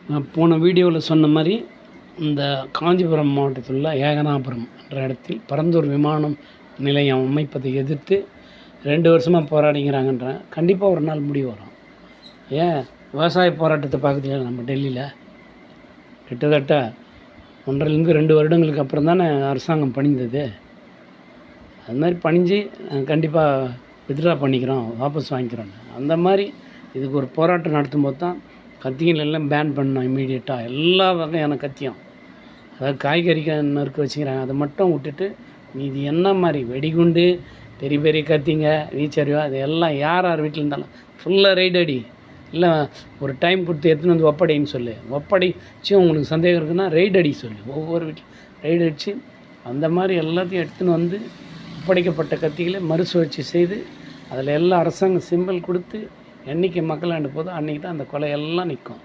நான் போன வீடியோவில் சொன்ன மாதிரி இந்த காஞ்சிபுரம் மாவட்டத்தில் உள்ள ஏகனாபுரம் என்ற இடத்தில் பரந்தூர் விமானம் நிலையம் அமைப்பதை எதிர்த்து 2 வருஷமாக போராடிங்கிறாங்கன்றேன். கண்டிப்பாக ஒரு நாள் முடிவு வரும். ஏன் விவசாய போராட்டத்தை பார்க்கல நம்ம டெல்லியில் கிட்டத்தட்ட 1.5 2 வருடங்களுக்கு அப்புறம் தானே அரசாங்கம் பணிந்தது. அது மாதிரி பணிஞ்சு கண்டிப்பாக வித்ட்ரா பண்ணிக்கிறோம், வாபஸ் வாங்கிக்கிறோம். அந்த மாதிரி இதுக்கு ஒரு போராட்டம் நடத்தும்போது தான் கத்திகள் எல்லாம் பேன் பண்ணோம் இம்மீடியட்டாக. எல்லா வகையான கத்தியும், அதாவது காய்கறிக்கு நறுக்க வச்சுக்கிறாங்க, அதை மட்டும் விட்டுட்டு மீதி என்ன மாதிரி வெடிகுண்டு பெரிய பெரிய கத்திங்க வீச்சரிவா அது எல்லாம் யார் வீட்டில் இருந்தாலும் ஃபுல்லாக ரைடு அடி. இல்லை ஒரு டைம் கொடுத்து எடுத்துன்னு வந்து ஒப்படைன்னு சொல்லு, ஒப்படைச்சு உங்களுக்கு சந்தேகம் இருக்குன்னா ரைடு அடி சொல்லு, ஒவ்வொரு வீட்டில் ரைடு அடித்து அந்த மாதிரி எல்லாத்தையும் எடுத்துன்னு வந்து ஒப்படைக்கப்பட்ட கத்திகளை மறுசுழற்சி செய்து அதில் எல்லாம் அரசாங்கம் சிம்பிள் கொடுத்து என்றைக்கு மக்கள் ஆண்டு போதோ அன்றைக்கி தான் அந்த கொலையெல்லாம் நிற்கும்.